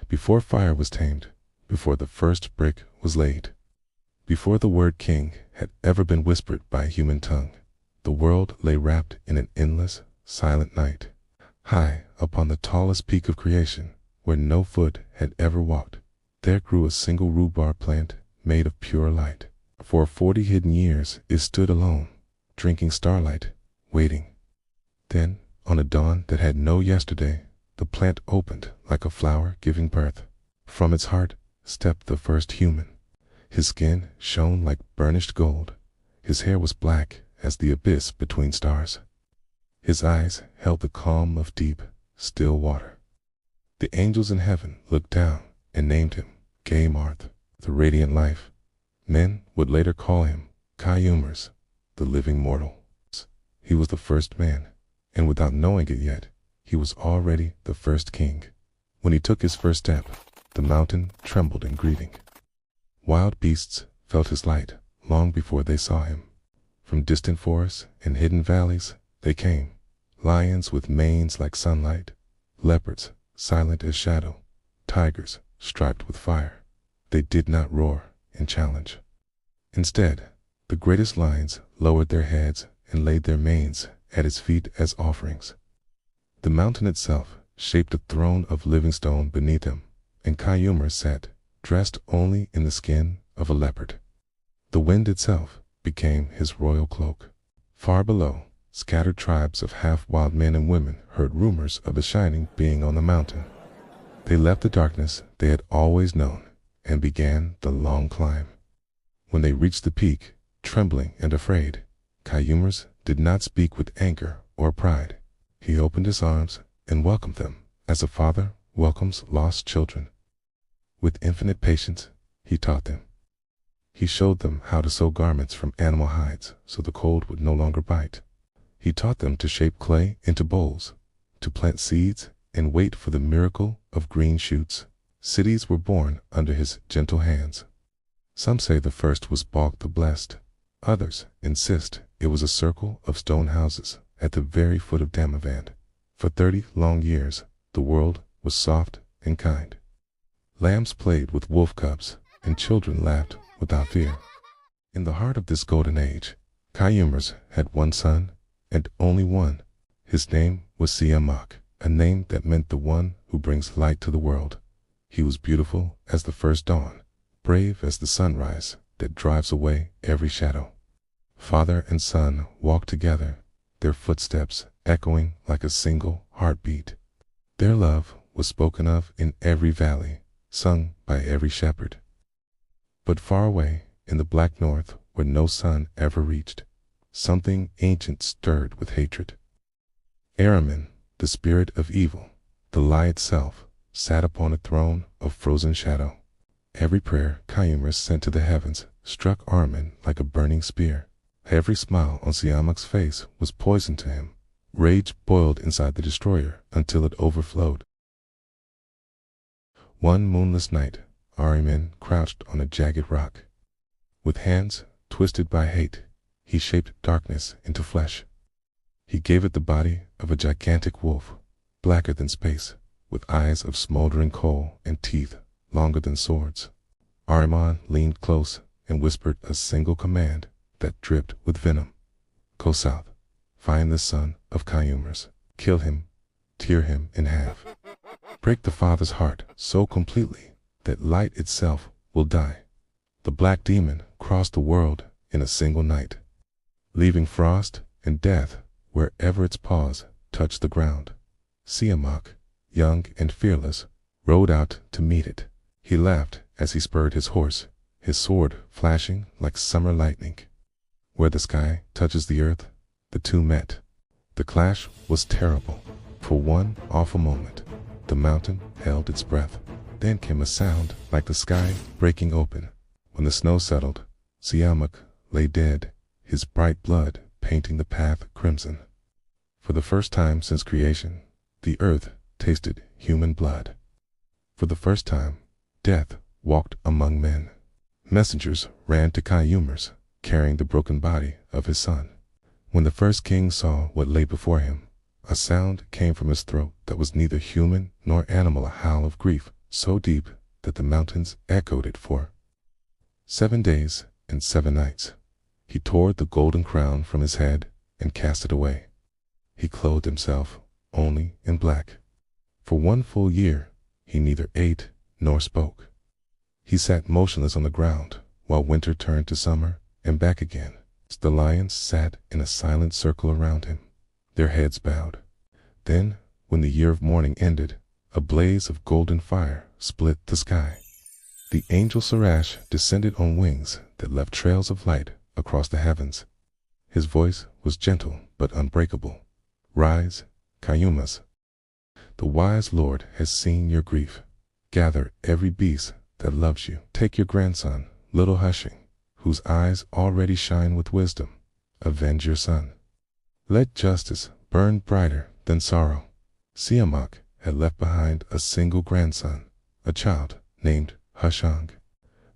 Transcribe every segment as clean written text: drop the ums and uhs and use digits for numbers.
Before fire was tamed, before the first brick was laid, before the word king had ever been whispered by a human tongue, the world lay wrapped in an endless, silent night. High upon the tallest peak of creation, where no foot had ever walked, there grew a single rhubarb plant made of pure light. For 40 hidden years it stood alone, drinking starlight, waiting. Then, on a dawn that had no yesterday, the plant opened like a flower giving birth. From its heart stepped the first human. His skin shone like burnished gold. His hair was black as the abyss between stars. His eyes held the calm of deep, still water. The angels in heaven looked down and named him Kayumars, the radiant life. Men would later call him Kayumars, the living mortal. He was the first man, and without knowing it yet, he was already the first king. When he took his first step, the mountain trembled in greeting. Wild beasts felt his light long before they saw him. From distant forests and hidden valleys they came, lions with manes like sunlight, leopards silent as shadow, tigers striped with fire. They did not roar and challenge. Instead, the greatest lions lowered their heads and laid their manes at his feet as offerings. The mountain itself shaped a throne of living stone beneath him, and Kayumars sat, dressed only in the skin of a leopard. The wind itself became his royal cloak. Far below, scattered tribes of half-wild men and women heard rumors of the shining being on the mountain. They left the darkness they had always known and began the long climb. When they reached the peak, trembling and afraid, Kayumars did not speak with anger or pride. He opened his arms and welcomed them as a father welcomes lost children. With infinite patience, he taught them. He showed them how to sew garments from animal hides so the cold would no longer bite. He taught them to shape clay into bowls, to plant seeds and wait for the miracle of green shoots. Cities were born under his gentle hands. Some say the first was Balk the Blessed. Others insist it was a circle of stone houses at the very foot of Damavand. For 30 long years, the world was soft and kind. Lambs played with wolf cubs, and children laughed without fear. In the heart of this golden age, Kayumars had one son, and only one. His name was Siyamak, a name that meant the one who brings light to the world. He was beautiful as the first dawn, brave as the sunrise that drives away every shadow. Father and son walked together, their footsteps echoing like a single heartbeat. Their love was spoken of in every valley, sung by every shepherd. But far away, in the black north, where no sun ever reached, something ancient stirred with hatred. Ahriman, the spirit of evil, the lie itself, sat upon a throne of frozen shadow. Every prayer Kayumars sent to the heavens struck Ahriman like a burning spear. Every smile on Siyamak's face was poison to him. Rage boiled inside the destroyer until it overflowed. One moonless night, Ahriman crouched on a jagged rock. With hands twisted by hate, he shaped darkness into flesh. He gave it the body of a gigantic wolf, blacker than space, with eyes of smoldering coal and teeth longer than swords. Ahriman leaned close and whispered a single command that dripped with venom. Go south, find the son of Kayumars, kill him, tear him in half. Break the father's heart so completely that light itself will die. The black demon crossed the world in a single night, leaving frost and death wherever its paws touched the ground. Siyamak, young and fearless, rode out to meet it. He laughed as he spurred his horse, his sword flashing like summer lightning. Where the sky touches the earth, the two met. The clash was terrible. For one awful moment, the mountain held its breath. Then came a sound like the sky breaking open. When the snow settled, Siyamak lay dead, his bright blood painting the path crimson. For the first time since creation, the earth tasted human blood. For the first time, death walked among men. Messengers ran to Kayumars, carrying the broken body of his son. When the first king saw what lay before him, a sound came from his throat that was neither human nor animal, a howl of grief so deep that the mountains echoed it for 7 days and 7 nights. He tore the golden crown from his head and cast it away. He clothed himself only in black. For 1 full year, he neither ate nor spoke. He sat motionless on the ground while winter turned to summer and back again. The lions sat in a silent circle around him, their heads bowed. Then, when the year of mourning ended, a blaze of golden fire split the sky. The angel Sirach descended on wings that left trails of light across the heavens. His voice was gentle but unbreakable. Rise, Kayumars. The wise Lord has seen your grief. Gather every beast that loves you. Take your grandson, little Hushang, whose eyes already shine with wisdom. Avenge your son. Let justice burn brighter than sorrow. Siyamak had left behind a single grandson, a child named Hushang.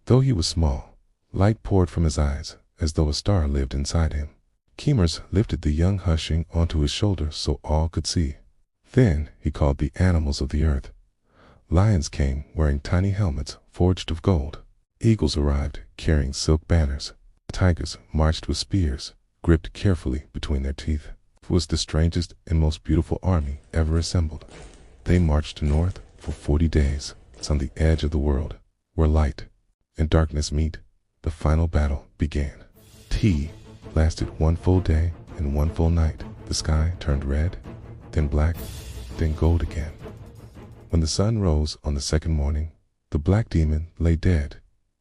Though he was small, light poured from his eyes as though a star lived inside him. Kayumars lifted the young Hushang onto his shoulder so all could see. Then he called the animals of the earth. Lions came wearing tiny helmets forged of gold. Eagles arrived carrying silk banners. Tigers marched with spears, gripped carefully between their teeth. It was the strangest and most beautiful army ever assembled. They marched north for 40 days. On the edge of the world, where light and darkness meet, the final battle began. Tea lasted 1 full day and 1 full night. The sky turned red, then black, then gold again. When the sun rose on the 2nd morning, the black demon lay dead,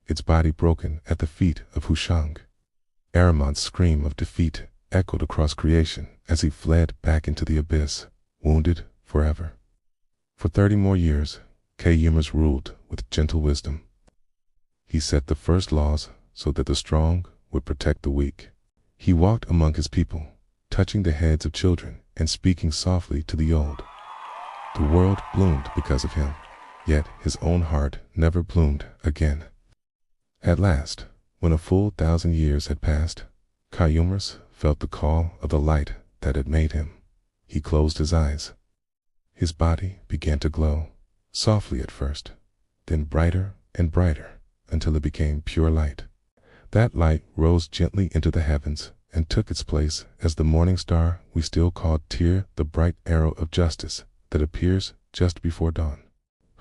its body broken at the feet of Hushang. Ahriman's scream of defeat echoed across creation as he fled back into the abyss, wounded forever. For 30 more years, Kayumars ruled with gentle wisdom. He set the first laws so that the strong would protect the weak. He walked among his people, touching the heads of children and speaking softly to the old. The world bloomed because of him, yet his own heart never bloomed again. At last, when a full 1,000 years had passed, Kayumars felt the call of the light that had made him. He closed his eyes. His body began to glow, softly at first, then brighter and brighter until it became pure light. That light rose gently into the heavens and took its place as the morning star we still call Tyr, the bright arrow of justice that appears just before dawn.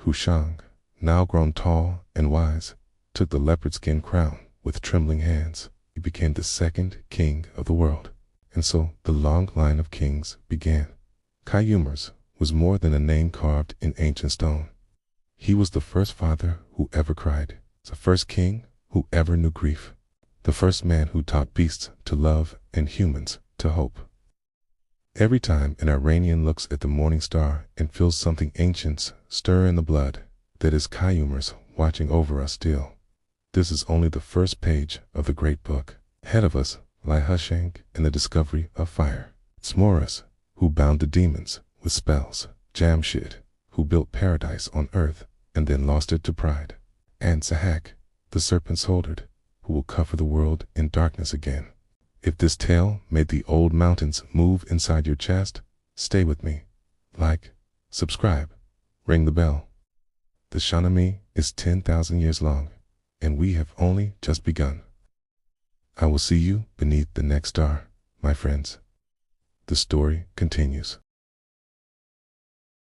Hushang, now grown tall and wise, took the leopard skin crown with trembling hands. He became the 2nd king of the world, and so the long line of kings began. Kayumars was more than a name carved in ancient stone. He was the first father who ever cried, the first king who ever knew grief, the first man who taught beasts to love and humans to hope. Every time an Iranian looks at the morning star and feels something ancient stir in the blood, that is Kayumars watching over us still. This is only the first page of the great book. Ahead of us lie Hushang and the discovery of fire. Smoras, who bound the demons with spells. Jamshid, who built paradise on earth and then lost it to pride. And Sahak, the serpent's holder, who will cover the world in darkness again. If this tale made the old mountains move inside your chest, stay with me. Like, subscribe, ring the bell. The Shahnameh is 10,000 years long, and we have only just begun. I will see you beneath the next star, my friends. The story continues.